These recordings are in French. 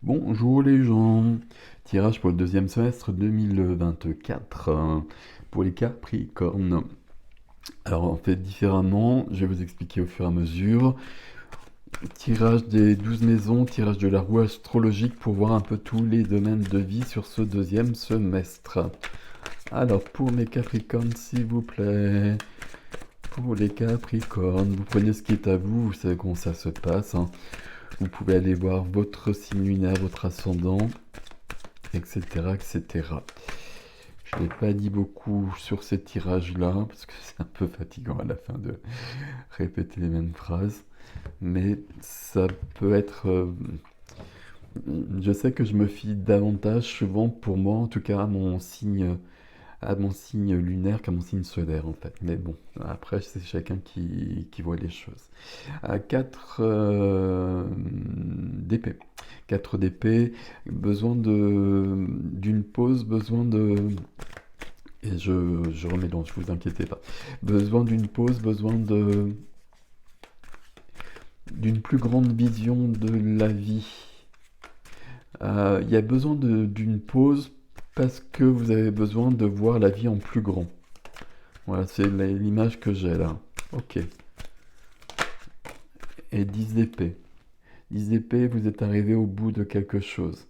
Bonjour les gens, tirage pour le deuxième semestre 2024 pour les Capricornes. Alors on fait différemment, je vais vous expliquer au fur et à mesure. Tirage des 12 maisons, tirage de la roue astrologique pour voir un peu tous les domaines de vie sur ce deuxième semestre. Alors pour mes Capricornes s'il vous plaît, pour les Capricornes, vous prenez ce qui est à vous, vous savez comment ça se passe, hein. Vous pouvez aller voir votre signe lunaire, votre ascendant, etc., etc. Je n'ai pas dit beaucoup sur ces tirages-là, parce que c'est un peu fatigant à la fin de répéter les mêmes phrases. Mais ça peut être... je sais que je me fie davantage, souvent pour moi, en tout cas, à mon signe lunaire qu'à mon signe solaire, en fait. Mais bon, après, c'est chacun qui voit les choses. À 4 d'épée. 4 d'épée, besoin d'une pause, besoin de... Et je remets donc, je vous inquiétez pas. Besoin d'une pause, besoin d'une plus grande vision de la vie. Il y a besoin d'une pause parce que vous avez besoin de voir la vie en plus grand. Voilà, c'est l'image que j'ai là. Ok. Et 10 d'épée. 10 d'épée, vous êtes arrivé au bout de quelque chose.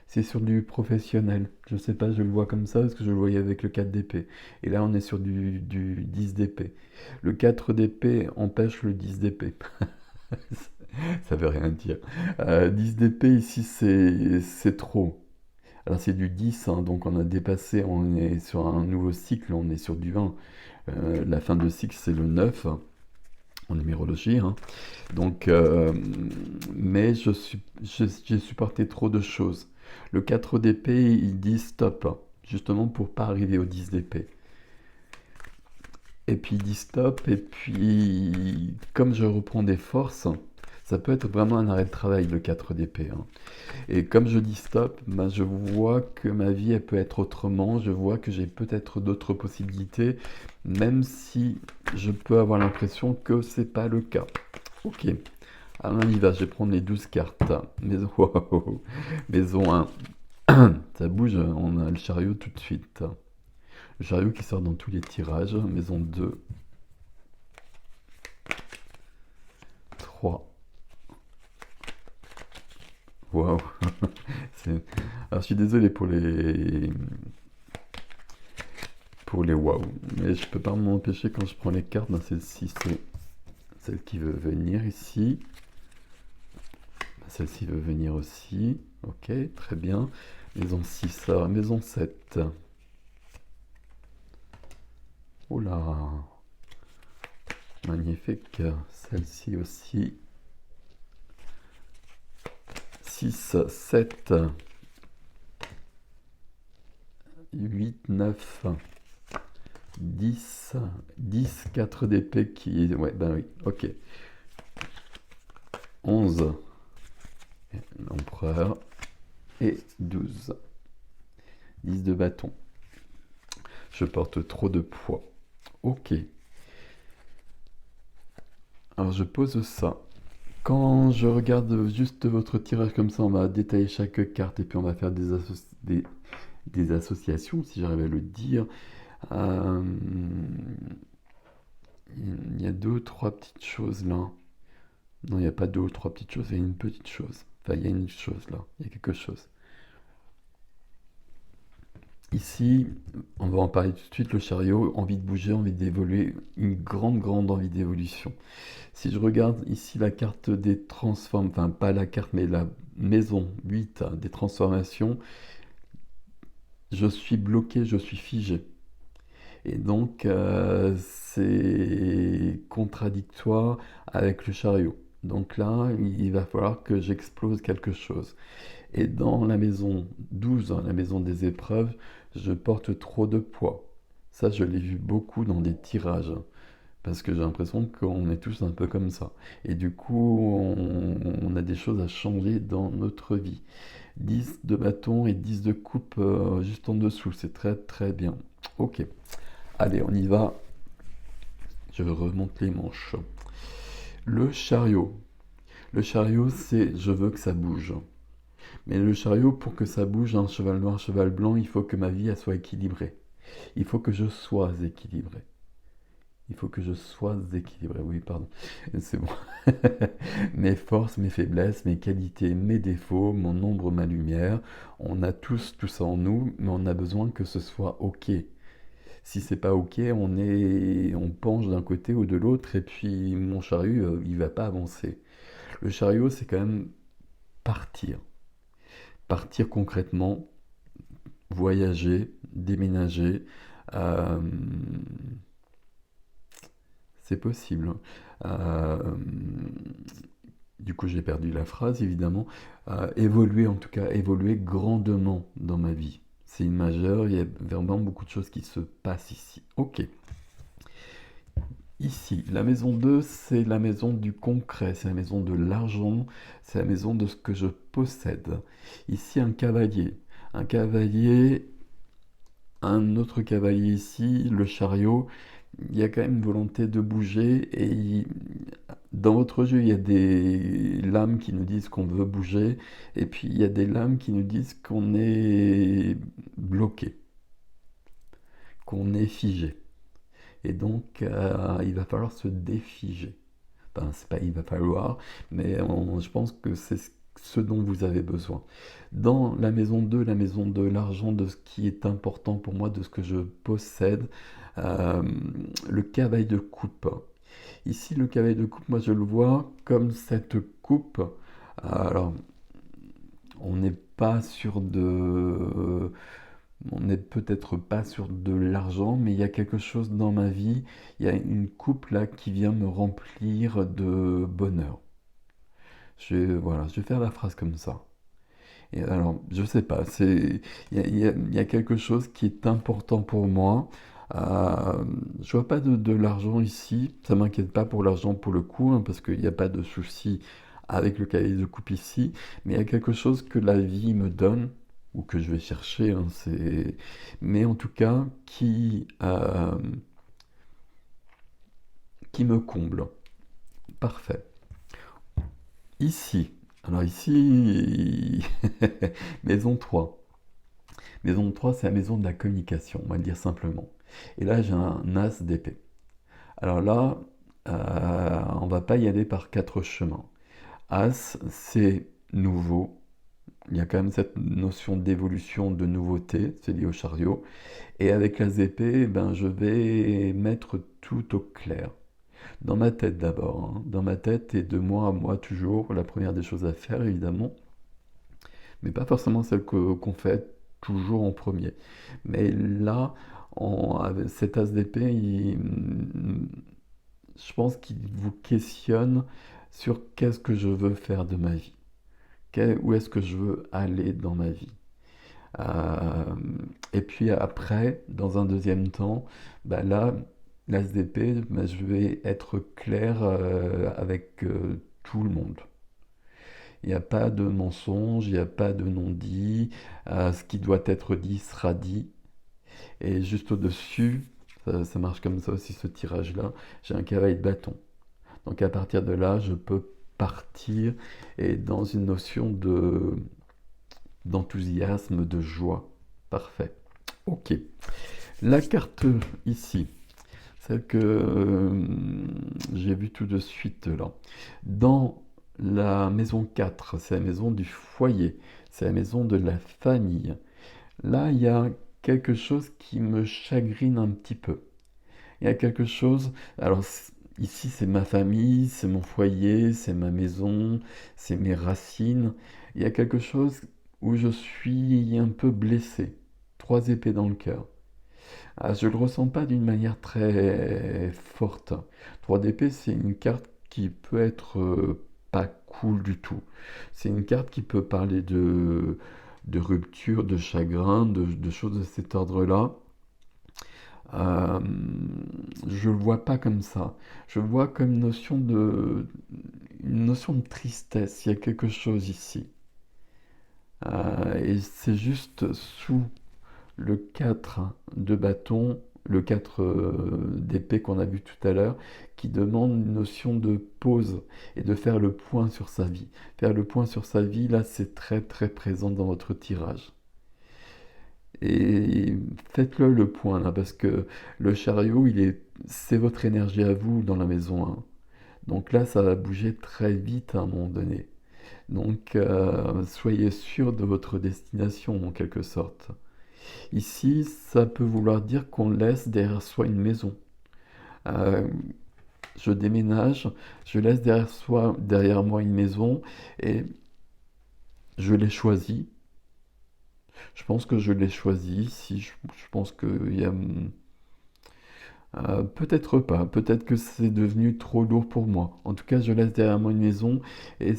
C'est sur du professionnel. Je sais pas, je le vois comme ça parce que je le voyais avec le 4 d'épée. Et là, on est sur du 10 d'épée. Le 4 d'épée empêche le 10 d'épée. Ça veut rien dire. 10 d'épée ici, c'est trop. Alors c'est du 10, hein, donc on a dépassé, on est sur un nouveau cycle, on est sur du 1. La fin de cycle, c'est le 9 en numérologie, hein. Donc, mais j'ai supporté trop de choses. Le 4 d'épée, il dit stop, hein, justement pour pas arriver au 10 d'épée. Et puis il dit stop, et puis comme je reprends des forces, ça peut être vraiment un arrêt de travail, le 4 d'épée, hein. Et comme je dis stop, ben je vois que ma vie, elle peut être autrement, je vois que j'ai peut-être d'autres possibilités, même si je peux avoir l'impression que c'est pas le cas. Ok. Alors on y va, je vais prendre les 12 cartes. Maison, wow. Maison 1. Ça bouge, on a le chariot tout de suite. Le chariot qui sort dans tous les tirages. Maison 2, 3. Waouh. Alors je suis désolé pour les waouh. Mais je peux pas m'empêcher quand je prends les cartes. Ben, celle-ci, c'est celle qui veut venir ici. Ben, celle-ci veut venir aussi. Ok, très bien. Maison 6, maison 7. Oh là, magnifique. Celle-ci aussi. 6, 7, 8, 9, 10, 10, 4 d'épée qui... Ouais, ben oui, ok. 11, l'empereur, et 12, 10 de bâton. Je porte trop de poids. Ok. Alors je pose ça. Quand je regarde juste votre tirage comme ça, on va détailler chaque carte et puis on va faire des associations, si j'arrive à le dire. Euh, il y a deux ou trois petites choses là. Non, il n'y a pas deux ou trois petites choses, il y a une petite chose. Enfin, il y a une chose là, il y a quelque chose. Ici, on va en parler tout de suite, le chariot, envie de bouger, envie d'évoluer, une grande, grande envie d'évolution. Si je regarde ici la carte des transformations, enfin pas la carte, mais la maison 8 hein, des transformations, je suis bloqué, je suis figé. Et donc, c'est contradictoire avec le chariot. Donc là, il va falloir que j'explose quelque chose. Et dans la maison 12, hein, la maison des épreuves, je porte trop de poids. Ça, je l'ai vu beaucoup dans des tirages, hein, parce que j'ai l'impression qu'on est tous un peu comme ça. Et du coup, on a des choses à changer dans notre vie. 10 de bâton et 10 de coupe juste en dessous, c'est très très bien. Ok, allez, on y va. Je remonte les manches. Le chariot. Le chariot, c'est je veux que ça bouge. Mais le chariot, pour que ça bouge, un cheval noir, cheval blanc, il faut que ma vie elle soit équilibrée. Il faut que je sois équilibré. Il faut que je sois équilibré, oui, pardon. C'est bon. Mes forces, mes faiblesses, mes qualités, mes défauts, mon ombre, ma lumière. On a tous tout ça en nous, mais on a besoin que ce soit OK. Si c'est pas OK, on penche d'un côté ou de l'autre, et puis mon chariot, il va pas avancer. Le chariot, c'est quand même partir. Partir concrètement, voyager, déménager. euh, c'est possible. Euh, du coup, j'ai perdu la phrase, évidemment. Évoluer, en tout cas, évoluer grandement dans ma vie. C'est une majeure, il y a vraiment beaucoup de choses qui se passent ici. Ok. Ici, la maison 2, c'est la maison du concret, c'est la maison de l'argent, c'est la maison de ce que je possède. Ici, un cavalier. Un cavalier, un autre cavalier ici, le chariot. Il y a quand même une volonté de bouger et dans votre jeu, il y a des lames qui nous disent qu'on veut bouger et puis il y a des lames qui nous disent qu'on est bloqué, qu'on est figé. Et donc, il va falloir se défiger. Enfin, c'est pas il va falloir, mais je pense que c'est ce dont vous avez besoin. Dans la maison 2, la maison de l'argent, de ce qui est important pour moi, de ce que je possède, euh, le cavalier de coupe. Ici, le cavalier de coupe, moi je le vois comme cette coupe. Alors, on n'est pas sur de... On n'est peut-être pas sur de l'argent, mais il y a quelque chose dans ma vie. Il y a une coupe là qui vient me remplir de bonheur. Voilà, je vais faire la phrase comme ça. Et alors, je sais pas, il y a quelque chose qui est important pour moi. Je vois pas de l'argent ici. Ça m'inquiète pas pour l'argent pour le coup, hein, parce qu'il n'y a pas de souci avec le cahier de coupe ici. Mais il y a quelque chose que la vie me donne ou que je vais chercher. Hein, mais en tout cas, qui me comble. Parfait. Ici. Alors ici, maison 3. Maison 3, c'est la maison de la communication, on va le dire simplement. Et là, j'ai un as d'épée. Alors là, on va pas y aller par quatre chemins. As, c'est nouveau. Il y a quand même cette notion d'évolution, de nouveauté, c'est lié au chariot. Et avec l'as d'épée, ben, je vais mettre tout au clair. Dans ma tête d'abord, hein. Dans ma tête et de moi à moi toujours, la première des choses à faire évidemment, mais pas forcément celle qu'on fait toujours en premier. Mais là, avec cet as d'épée, je pense qu'il vous questionne sur qu'est-ce que je veux faire de ma vie, où est-ce que je veux aller dans ma vie. Euh, et puis après, dans un deuxième temps, bah là, l'as d'épée, bah, je vais être clair avec tout le monde. Il n'y a pas de mensonge, il n'y a pas de non-dit. Ce qui doit être dit sera dit. Et juste au-dessus, ça marche comme ça aussi ce tirage-là, j'ai un cavalier de bâton. Donc à partir de là, je peux partir et dans une notion d'enthousiasme, de joie. Parfait. Ok. La carte ici, celle que j'ai vue tout de suite là. Dans la maison 4, c'est la maison du foyer, c'est la maison de la famille. Là, il y a quelque chose qui me chagrine un petit peu. Il y a quelque chose, alors ici c'est ma famille, c'est mon foyer, c'est ma maison, c'est mes racines. Il y a quelque chose où je suis un peu blessé, trois épées dans le cœur. Je ne le ressens pas d'une manière très forte. Trois d'épée, c'est une carte qui peut être pas cool du tout. C'est une carte qui peut parler de rupture, de chagrin, de choses de cet ordre-là. Euh, je le vois pas comme ça. Je le vois comme une notion de tristesse. Il y a quelque chose ici. Et c'est juste sous le 4 de bâton, le 4 d'épée qu'on a vu tout à l'heure, qui demande une notion de pause et de faire le point sur sa vie. Faire le point sur sa vie, là, c'est très très présent dans votre tirage. Et faites-le le point là, parce que le chariot, c'est votre énergie à vous dans la maison 1. Donc là, ça va bouger très vite à un moment donné. Donc, soyez sûr de votre destination en quelque sorte. Ici, ça peut vouloir dire qu'on laisse derrière soi une maison. Euh, je déménage, je laisse derrière moi une maison et je l'ai choisie. Je pense que je l'ai choisie. Si je pense qu'il y a peut-être pas, peut-être que c'est devenu trop lourd pour moi. En tout cas, je laisse derrière moi une maison et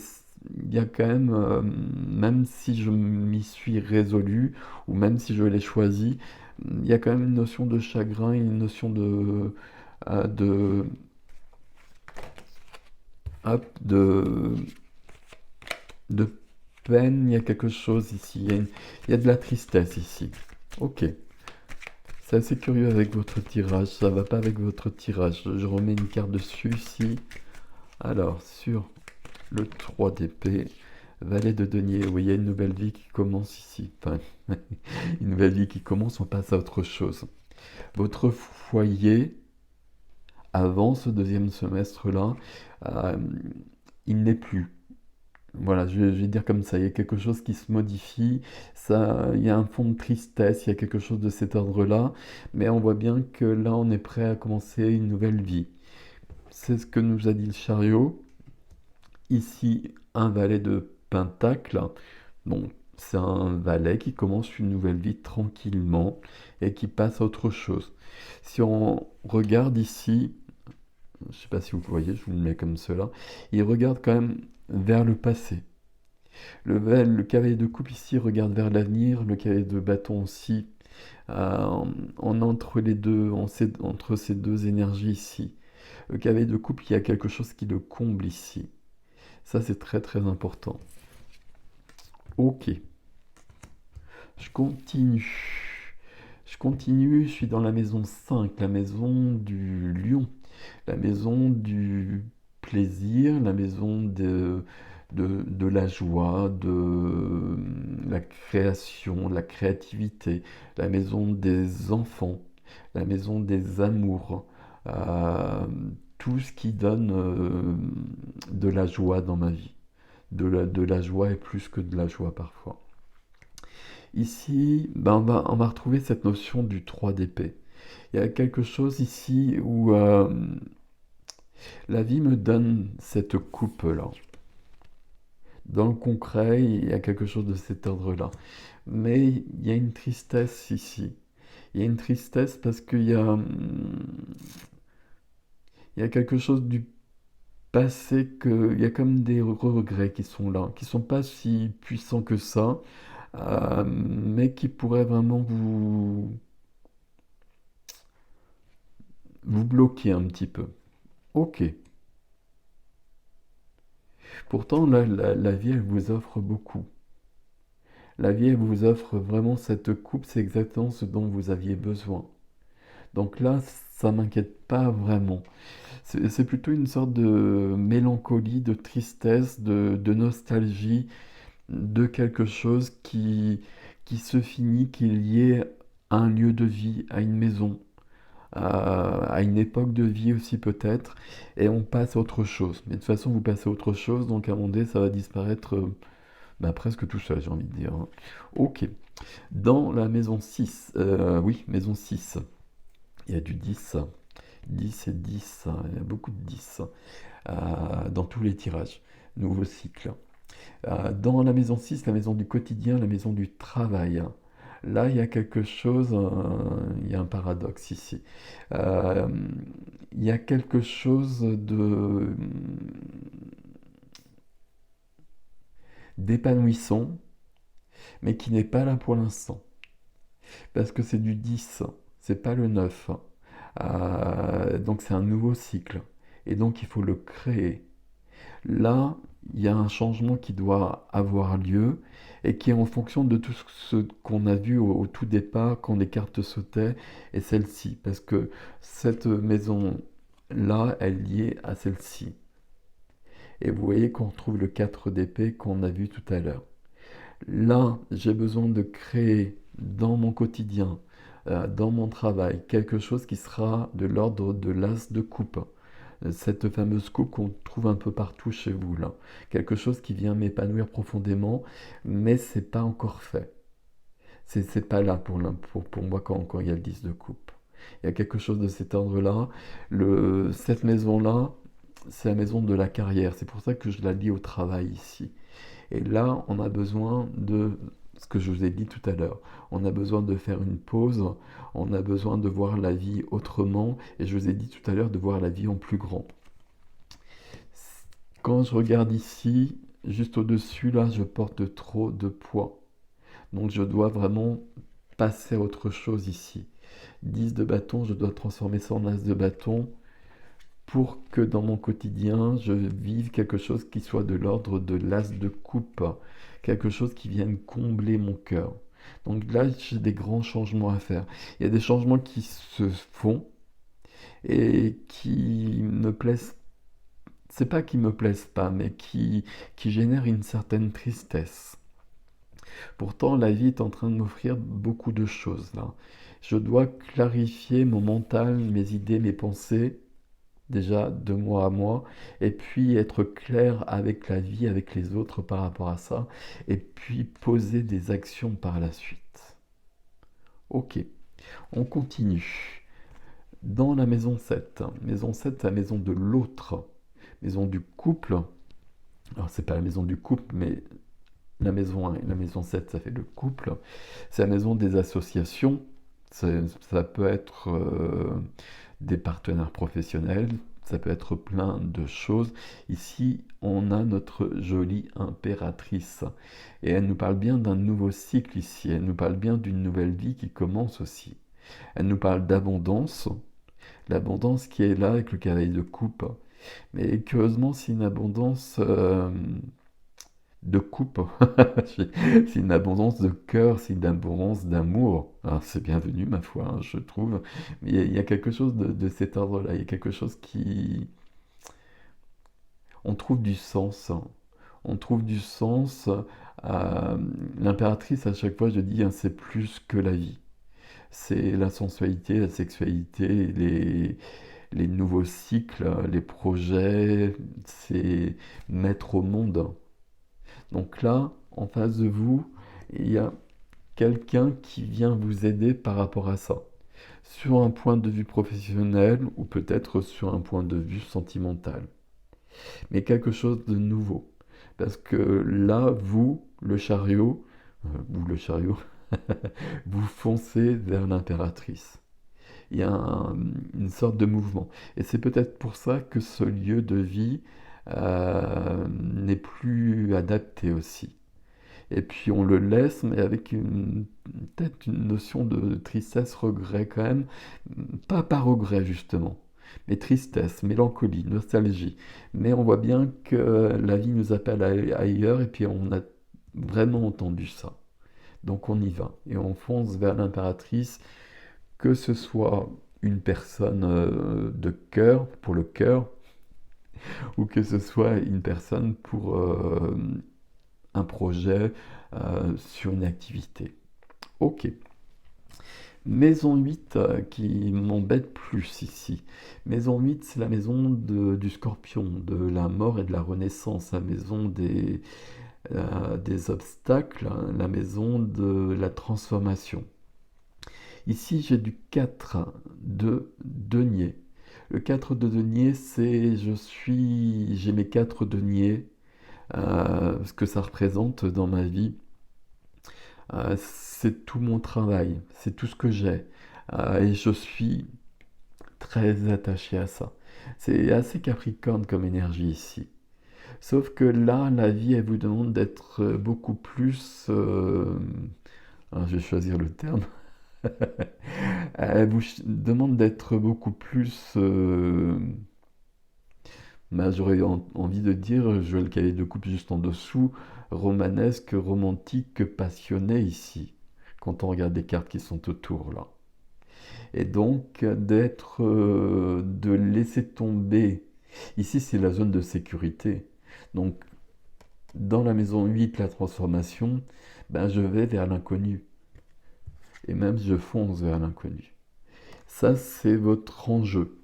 il y a quand même, même si je m'y suis résolu ou même si je l'ai choisi, il y a quand même une notion de chagrin, une notion euh, de, hop, de peine. Il y a quelque chose ici, il y a de la tristesse ici. Ok. C'est assez curieux avec votre tirage, ça va pas avec votre tirage. Je remets une carte dessus ici. Alors, sur le 3 d'épée, valet de denier, oui, il y a une nouvelle vie qui commence ici. Enfin, une nouvelle vie qui commence, on passe à autre chose. Votre foyer, avant ce deuxième semestre-là, euh, il n'est plus. Voilà, je vais dire comme ça, il y a quelque chose qui se modifie, ça, il y a un fond de tristesse, il y a quelque chose de cet ordre-là, mais on voit bien que là, on est prêt à commencer une nouvelle vie. C'est ce que nous a dit le chariot. Ici, un valet de pentacle. Bon, c'est un valet qui commence une nouvelle vie tranquillement et qui passe à autre chose. Si on regarde ici, je ne sais pas si vous voyez, je vous le mets comme cela, il regarde quand même vers le passé. Le cavalier de coupe ici regarde vers l'avenir, le cavalier de bâton aussi, entre les deux, entre ces deux énergies ici. Le cavalier de coupe, il y a quelque chose qui le comble ici. Ça, c'est très très important. Ok, je continue. Je continue, je suis dans la maison 5, la maison du lion, la maison du plaisir, la maison de la joie, de la création, de la créativité, la maison des enfants, la maison des amours, euh, tout ce qui donne de la joie dans ma vie. De la joie et plus que de la joie parfois. Ici, ben on va retrouver cette notion du 3 d'épée. Il y a quelque chose ici où la vie me donne cette coupe-là. Dans le concret, il y a quelque chose de cet ordre-là. Mais il y a une tristesse ici. Il y a une tristesse parce il y a quelque chose du passé il y a comme des regrets qui sont là, qui sont pas si puissants que ça, mais qui pourraient vraiment vous bloquer un petit peu. Ok. Pourtant, là, la vie, elle vous offre beaucoup. La vie, elle vous offre vraiment cette coupe, c'est exactement ce dont vous aviez besoin. Donc là, ça m'inquiète pas vraiment. C'est plutôt une sorte de mélancolie, de tristesse, de nostalgie, de quelque chose qui se finit, qui est lié à un lieu de vie, à une maison, à une époque de vie aussi peut-être, et on passe à autre chose. Mais de toute façon, vous passez à autre chose, donc à un moment donné, ça va disparaître bah, presque tout seul, j'ai envie de dire, hein. Ok. Dans la maison 6, oui, maison 6, il y a du 10. 10 et 10, hein, il y a beaucoup de 10 dans tous les tirages. Nouveau cycle. Dans la maison 6, la maison du quotidien, la maison du travail. Là, il y a quelque chose, il y a un paradoxe ici. Euh, il y a quelque chose d'épanouissant, mais qui n'est pas là pour l'instant. Parce que c'est du 10, c'est pas le 9. Donc c'est un nouveau cycle. Et donc il faut le créer. Là, il y a un changement qui doit avoir lieu et qui est en fonction de tout ce qu'on a vu au tout départ quand les cartes sautaient et celle-ci. Parce que cette maison-là, elle est liée à celle-ci. Et vous voyez qu'on retrouve le 4 d'épée qu'on a vu tout à l'heure. Là, j'ai besoin de créer dans mon quotidien, dans mon travail, quelque chose qui sera de l'ordre de l'as de coupe. Cette fameuse coupe qu'on trouve un peu partout chez vous, là. Quelque chose qui vient m'épanouir profondément, mais c'est pas encore fait. C'est pas là pour moi quand il y a le 10 de coupe. Il y a quelque chose de cet ordre-là. Cette maison-là, c'est la maison de la carrière. C'est pour ça que je la lie au travail ici. Et là, on a besoin de ce que je vous ai dit tout à l'heure. On a besoin de faire une pause, on a besoin de voir la vie autrement, et je vous ai dit tout à l'heure de voir la vie en plus grand. Quand je regarde ici, juste au-dessus, là, je porte trop de poids. Donc je dois vraiment passer à autre chose ici. 10 de bâton, je dois transformer ça en as de bâton pour que dans mon quotidien, je vive quelque chose qui soit de l'ordre de l'as de coupe, quelque chose qui vienne combler mon cœur. Donc là, j'ai des grands changements à faire. Il y a des changements qui se font et qui me plaisent. C'est pas qui me plaisent pas, mais qui génèrent une certaine tristesse. Pourtant, la vie est en train de m'offrir beaucoup de choses là. Je dois clarifier mon mental, mes idées, mes pensées déjà de moi à moi, et puis être clair avec la vie, avec les autres par rapport à ça, et puis poser des actions par la suite. Ok, on continue. Dans la maison 7, c'est la maison de l'autre, maison du couple. Alors c'est pas la maison du couple, mais la maison 1 et la maison 7, ça fait le couple. C'est la maison des associations. Ça peut être des partenaires professionnels, ça peut être plein de choses. Ici, on a notre jolie impératrice. Et elle nous parle bien d'un nouveau cycle ici. Elle nous parle bien d'une nouvelle vie qui commence aussi. Elle nous parle d'abondance. L'abondance qui est là avec le cavalier de coupe. Mais curieusement, c'est une abondance de coupe. C'est une abondance de cœur, c'est une abondance d'amour. Alors c'est bienvenu, ma foi, hein, je trouve. Mais il y a quelque chose de cet ordre-là. Il y a quelque chose qui... On trouve du sens, hein. On trouve du sens. L'impératrice, à chaque fois, je dis, hein, c'est plus que la vie. C'est la sensualité, la sexualité, les nouveaux cycles, les projets, c'est mettre au monde. Donc là, en face de vous, il y a quelqu'un qui vient vous aider par rapport à ça. Sur un point de vue professionnel ou peut-être sur un point de vue sentimental. Mais quelque chose de nouveau. Parce que là, vous, le chariot, vous foncez vers l'impératrice. Il y a une sorte de mouvement. Et c'est peut-être pour ça que ce lieu de vie n'est plus adapté aussi. Et puis on le laisse, mais avec peut-être une notion de tristesse, regret quand même. Pas par regret justement, mais tristesse, mélancolie, nostalgie. Mais on voit bien que la vie nous appelle ailleurs et puis on a vraiment entendu ça. Donc on y va et on fonce vers l'impératrice, que ce soit une personne de cœur, pour le cœur, ou que ce soit une personne pour un projet sur une activité. Ok. Maison 8 qui m'embête plus ici. Maison 8, c'est la maison du scorpion, de la mort et de la renaissance, la maison des obstacles, la maison de la transformation. Ici, j'ai du 4 de denier. Le 4 de denier, c'est j'ai mes 4 deniers, ce que ça représente dans ma vie. C'est tout mon travail, c'est tout ce que j'ai. Et je suis très attaché à ça. C'est assez capricorne comme énergie ici. Sauf que là, la vie, elle vous demande d'être beaucoup plus... je vais choisir le terme. Elle vous demande d'être beaucoup plus Mais j'aurais envie de dire, je le cavalier de coupe juste en dessous, romanesque, romantique, passionné ici, quand on regarde les cartes qui sont autour là. Et donc de laisser tomber, ici c'est la zone de sécurité. Donc dans la maison 8, la transformation, ben, je vais vers l'inconnu. Et même je fonce vers l'inconnu. Ça, c'est votre enjeu.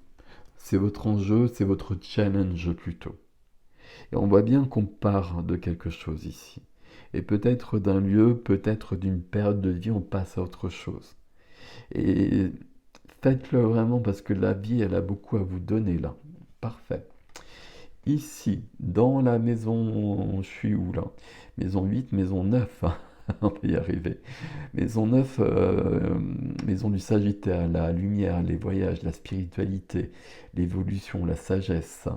C'est votre enjeu, c'est votre challenge plutôt. Et on voit bien qu'on part de quelque chose ici. Et peut-être d'un lieu, peut-être d'une période de vie, on passe à autre chose. Et faites-le vraiment parce que la vie, elle a beaucoup à vous donner là. Parfait. Ici, dans la maison, je suis où là? Maison 8, maison 9. On va y arriver. Maison 9, maison du Sagittaire, la lumière, les voyages, la spiritualité, l'évolution, la sagesse.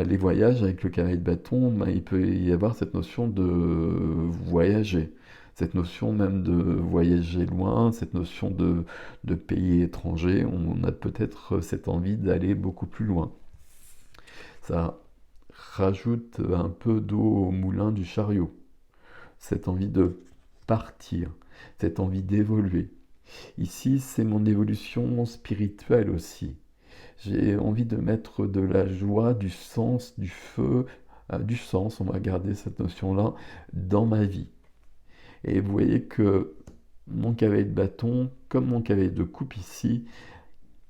Les voyages avec le cavalier de bâton, ben, il peut y avoir cette notion de voyager, cette notion même de voyager loin, cette notion de pays étrangers. On a peut-être cette envie d'aller beaucoup plus loin. Ça rajoute un peu d'eau au moulin du chariot, cette envie de partir, cette envie d'évoluer. Ici, c'est mon évolution spirituelle aussi. J'ai envie de mettre de la joie, du sens, du feu, du sens, on va garder cette notion-là, dans ma vie. Et vous voyez que mon cavalier de bâton, comme mon cavalier de coupe ici,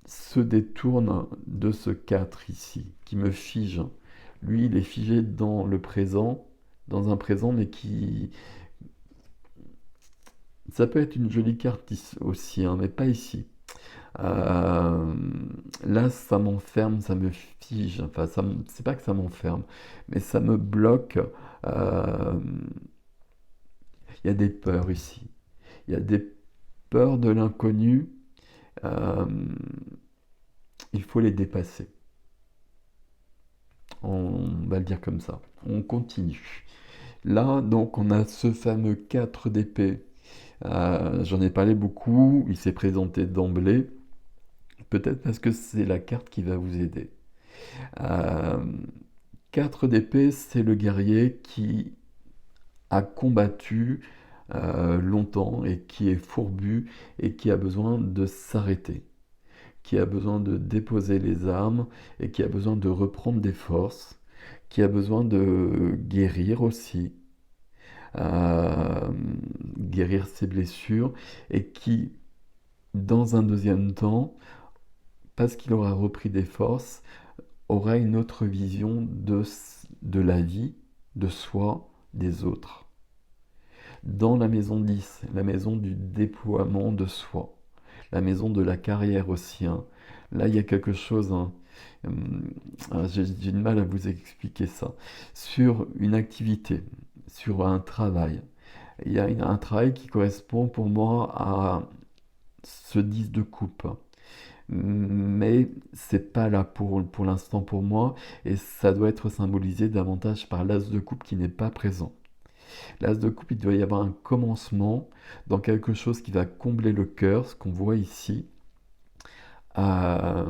se détourne de ce 4 ici, qui me fige. Lui, il est figé dans le présent, dans un présent, mais qui... Ça peut être une jolie carte aussi, hein, mais pas ici. Euh, Là, ça m'enferme, ça me fige. Enfin, c'est pas que ça m'enferme, mais ça me bloque. Euh, Il y a des peurs ici. Il y a des peurs de l'inconnu. Euh, il faut les dépasser. On va le dire comme ça. On continue. Là, donc, on a ce fameux 4 d'épée. J'en ai parlé beaucoup. Il s'est présenté d'emblée. Peut-être parce que c'est la carte qui va vous aider. Euh, 4 d'épée, c'est le guerrier qui a combattu longtemps et qui est fourbu et qui a besoin de s'arrêter, qui a besoin de déposer les armes et qui a besoin de reprendre des forces, qui a besoin de guérir aussi, euh, guérir ses blessures et qui, dans un deuxième temps, parce qu'il aura repris des forces, aura une autre vision de la vie, de soi, des autres. Dans la maison 10, la maison du déploiement de soi, la maison de la carrière aussi, hein. Là, il y a quelque chose, hein, j'ai du mal à vous expliquer ça, sur une activité, sur un travail. Il y a un travail qui correspond pour moi à ce 10 de coupe. Mais c'est pas là pour l'instant pour moi, et ça doit être symbolisé davantage par l'as de coupe qui n'est pas présent. L'as de coupe, il doit y avoir un commencement dans quelque chose qui va combler le cœur, ce qu'on voit ici, euh,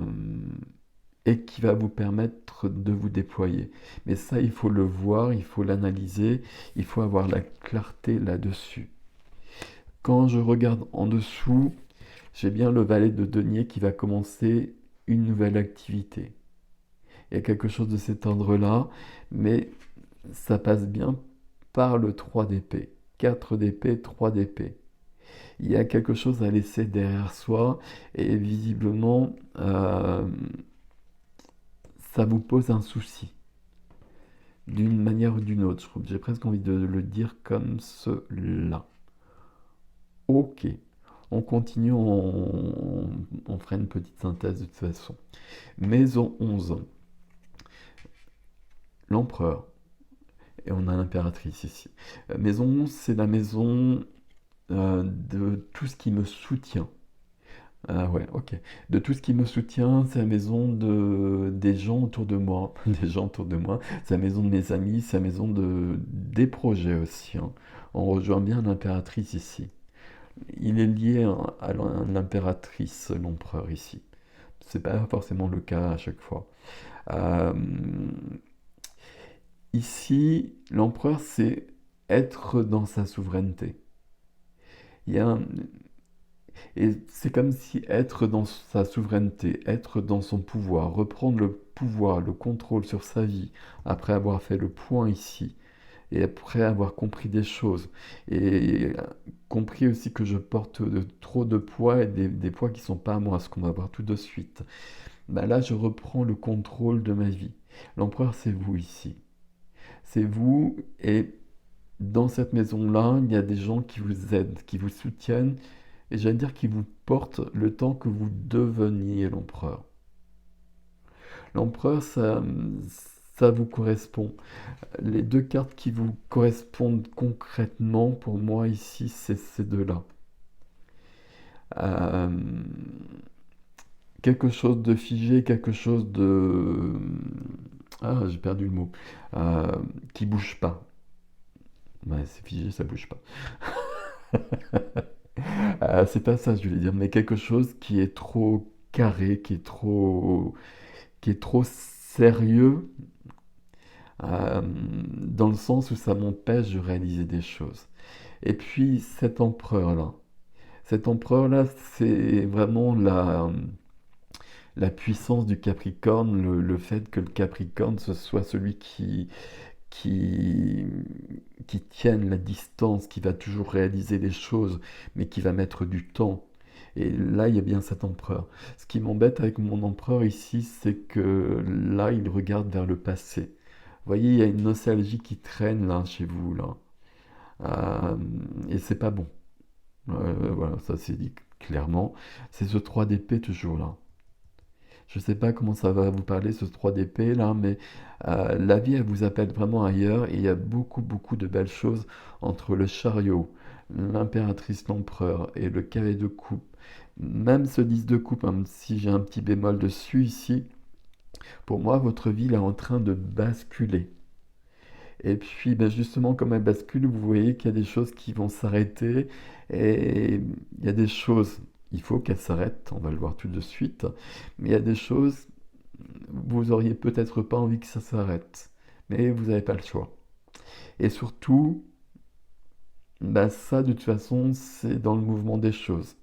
et qui va vous permettre de vous déployer. Mais ça, il faut le voir, il faut l'analyser, il faut avoir la clarté là-dessus. Quand je regarde en dessous, j'ai bien le valet de denier qui va commencer une nouvelle activité. Il y a quelque chose de cet ordre-là, mais ça passe bien par le 3 d'épée. 4 d'épée, 3 d'épée. Il y a quelque chose à laisser derrière soi et visiblement ça vous pose un souci d'une manière ou d'une autre. J'ai presque envie de le dire comme cela. Ok, on continue, on fera une petite synthèse de toute façon. Maison 11, l'empereur, et on a l'impératrice ici. Maison 11, c'est la maison de tout ce qui me soutient. Ah ouais, ok. De tout ce qui me soutient, c'est la maison des gens autour de moi. Des gens autour de moi. C'est la maison de mes amis, c'est la maison des projets aussi, hein. On rejoint bien l'impératrice ici. Il est lié à l'impératrice, l'empereur ici. C'est pas forcément le cas à chaque fois. Euh, Ici, l'empereur, c'est être dans sa souveraineté. Il y a un- Et c'est comme si être dans sa souveraineté, être dans son pouvoir, reprendre le pouvoir, le contrôle sur sa vie, après avoir fait le point ici, et après avoir compris des choses, et compris aussi que je porte trop de poids et des poids qui ne sont pas à moi, ce qu'on va voir tout de suite. Bah là, je reprends le contrôle de ma vie. L'empereur, c'est vous ici. C'est vous, et dans cette maison-là, il y a des gens qui vous aident, qui vous soutiennent, et j'allais dire qui vous portent le temps que vous deveniez l'empereur. L'empereur, ça vous correspond. Les deux cartes qui vous correspondent concrètement, pour moi, ici, c'est ces deux-là. Euh, Quelque chose de figé, quelque chose de... Ah, j'ai perdu le mot. Euh, qui bouge pas. Ouais, c'est figé, ça bouge pas. C'est pas ça, je voulais dire, mais quelque chose qui est trop carré, qui est trop sérieux, dans le sens où ça m'empêche de réaliser des choses. Et puis cet empereur-là, c'est vraiment la puissance du Capricorne, le fait que le Capricorne, ce soit celui qui, qui tienne la distance, qui va toujours réaliser des choses, mais qui va mettre du temps. Et là, il y a bien cet empereur. Ce qui m'embête avec mon empereur ici, c'est que là, il regarde vers le passé. Vous voyez, il y a une nostalgie qui traîne là chez vous, là. Et c'est pas bon. Voilà, ça c'est dit clairement. C'est ce 3 d'épée toujours là. Je ne sais pas comment ça va vous parler, ce 3 d'épée là, mais la vie, elle vous appelle vraiment ailleurs. Et il y a beaucoup, beaucoup de belles choses entre le chariot, l'impératrice, l'empereur et le carré de coupe. Même ce 10 de coupe, même si j'ai un petit bémol dessus ici, pour moi, votre vie elle est en train de basculer. Et puis, ben, justement, comme elle bascule, vous voyez qu'il y a des choses qui vont s'arrêter. Et il y a des choses, il faut qu'elles s'arrêtent, on va le voir tout de suite. Mais il y a des choses, vous auriez peut-être pas envie que ça s'arrête. Mais vous n'avez pas le choix. Et surtout, ben, ça, de toute façon, c'est dans le mouvement des choses.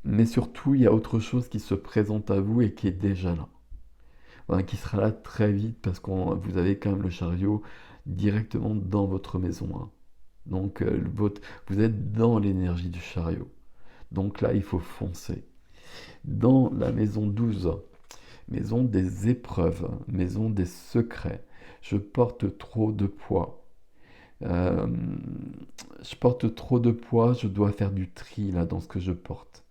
Mais surtout, il y a autre chose qui se présente à vous et qui est déjà là. Enfin, qui sera là très vite parce que vous avez quand même le chariot directement dans votre maison, hein. Donc vous êtes dans l'énergie du chariot. Donc là, il faut foncer. Dans la maison 12, maison des épreuves, maison des secrets, je porte trop de poids. Euh, je porte trop de poids, je dois faire du tri là dans ce que je porte.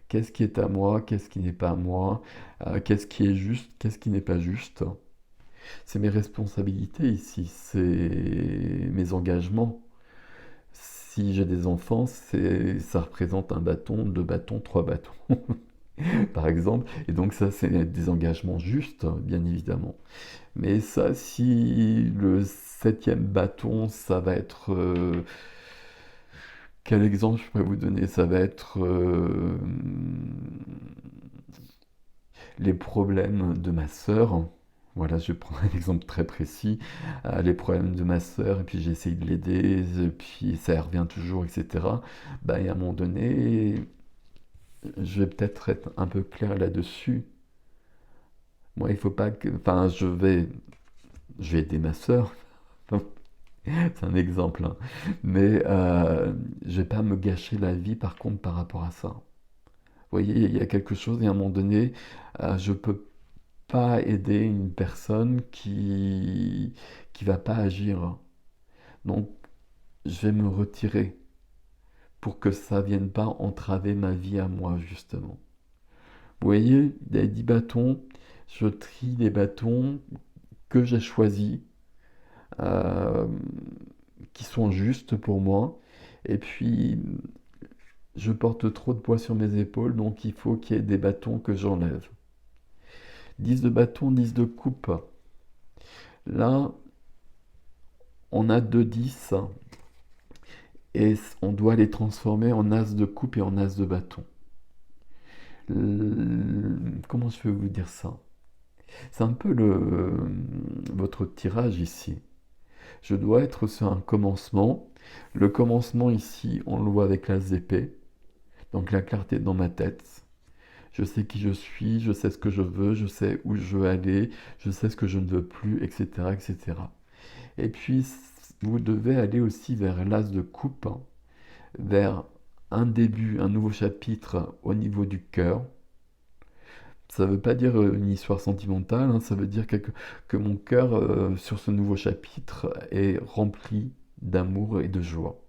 Qu'est-ce qui est à moi, qu'est-ce qui n'est pas à moi, qu'est-ce qui est juste, qu'est-ce qui n'est pas juste. C'est mes responsabilités ici, c'est mes engagements. Si j'ai des enfants, ça représente un bâton, deux bâtons, trois bâtons, par exemple. Et donc ça, c'est des engagements justes, bien évidemment. Mais ça, si le septième bâton, ça va être... quel exemple je pourrais vous donner? Ça va être les problèmes de ma sœur. Voilà, je vais prendre un exemple très précis. Les problèmes de ma sœur, et puis j'essaye de l'aider, et puis ça revient toujours, etc. Bah, et à un moment donné, je vais peut-être être un peu clair là-dessus. Moi, il faut pas que... Enfin, je vais aider ma sœur. C'est un exemple, hein. Mais je vais pas me gâcher la vie, par contre, par rapport à ça. Vous voyez, il y a quelque chose, et à un moment donné, je peux pas aider une personne qui va pas agir. Donc, je vais me retirer pour que ça vienne pas entraver ma vie à moi, justement. Vous voyez, il y a 10 bâtons, je trie les bâtons que j'ai choisis, euh, qui sont justes pour moi, et puis je porte trop de poids sur mes épaules, donc il faut qu'il y ait des bâtons que j'enlève. 10 de bâton, 10 de coupe. Là, on a deux 10 et on doit les transformer en as de coupe et en as de bâton. Comment je peux vous dire ça? C'est un peu votre tirage ici. Je dois être sur un commencement. Le commencement ici, on le voit avec la épée. Donc la clarté dans ma tête. Je sais qui je suis, je sais ce que je veux, je sais où je veux aller, je sais ce que je ne veux plus, etc., etc. Et puis, vous devez aller aussi vers l'as de coupe, hein, vers un début, un nouveau chapitre au niveau du cœur. Ça ne veut pas dire une histoire sentimentale, hein, ça veut dire que mon cœur, sur ce nouveau chapitre, est rempli d'amour et de joie.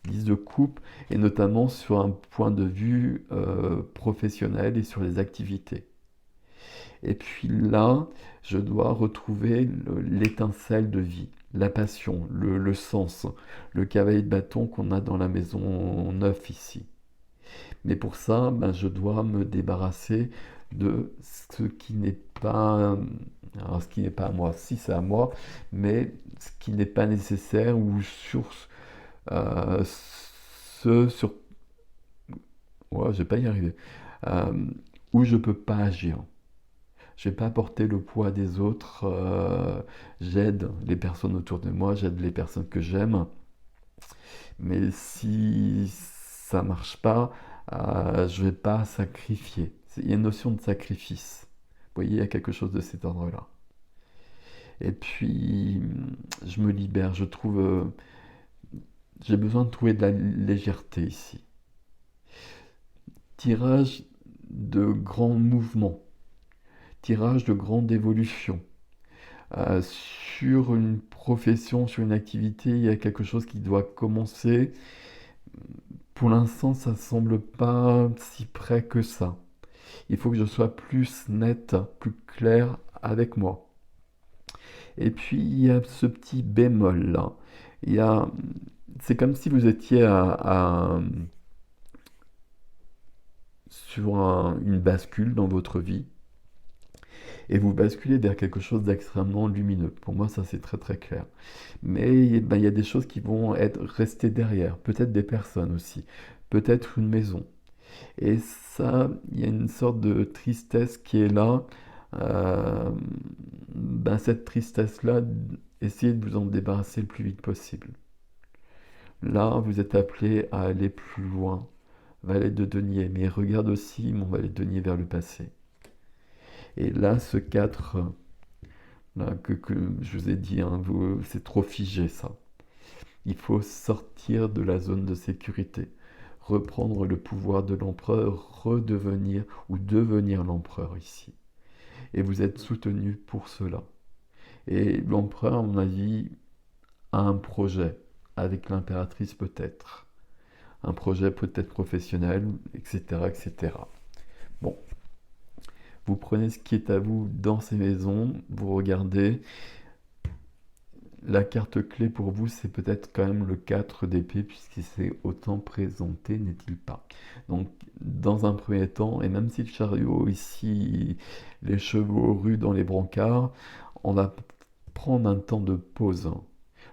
10 de coupe, et notamment sur un point de vue professionnel et sur les activités. Et puis là, je dois retrouver l'étincelle de vie, la passion, le sens, le cavalier de bâton qu'on a dans la maison neuve ici. Mais pour ça, ben, je dois me débarrasser de ce qui n'est pas, alors ce qui n'est pas à moi, si c'est à moi, mais ce qui n'est pas nécessaire ou sur ce sur, ouais, je vais pas y arriver, euh, où je peux pas agir. Je vais pas porter le poids des autres. J'aide les personnes autour de moi, j'aide les personnes que j'aime. Mais si ça marche pas, je vais pas sacrifier. Il y a une notion de sacrifice. Vous voyez, il y a quelque chose de cet ordre-là. Et puis, je me libère. Je trouve, j'ai besoin de trouver de la légèreté ici. Tirage de grands mouvements, tirage de grande évolution. Sur une profession, sur une activité, il y a quelque chose qui doit commencer. Pour l'instant, ça ne semble pas si près que ça. Il faut que je sois plus net, plus clair avec moi. Et puis, il y a ce petit bémol là. Il y a, c'est comme si vous étiez sur une bascule dans votre vie et vous basculez vers quelque chose d'extrêmement lumineux. Pour moi, ça c'est très très clair. Mais ben, il y a des choses qui vont être restées derrière, peut-être des personnes aussi, peut-être une maison. Et ça, il y a une sorte de tristesse qui est là. Euh, ben, cette tristesse-là, essayez de vous en débarrasser le plus vite possible. Là, vous êtes appelé à aller plus loin. Valet de denier, mais regarde aussi mon valet de denier vers le passé. Et là, ce 4 là, que je vous ai dit, hein, c'est trop figé ça. Il faut sortir de la zone de sécurité, reprendre le pouvoir de l'empereur, redevenir ou devenir l'empereur ici. Et vous êtes soutenu pour cela. Et l'empereur, à mon avis, a un projet, avec l'impératrice peut-être. Un projet peut-être professionnel, etc., etc. Bon, vous prenez ce qui est à vous dans ces maisons, vous regardez. La carte clé pour vous, c'est peut-être quand même le 4 d'épée, puisqu'il s'est autant présenté, n'est-il pas? Donc, dans un premier temps, et même si le chariot ici, les chevaux ruent dans les brancards, on va prendre un temps de pause.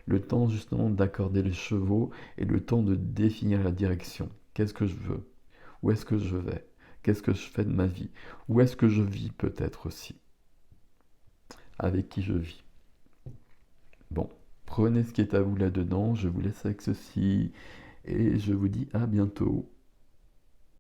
Le temps justement d'accorder les chevaux et le temps de définir la direction. Qu'est-ce que je veux? Où est-ce que je vais? Qu'est-ce que je fais de ma vie? Où est-ce que je vis peut-être aussi? Avec qui je vis? Bon, prenez ce qui est à vous là-dedans, je vous laisse avec ceci et je vous dis à bientôt.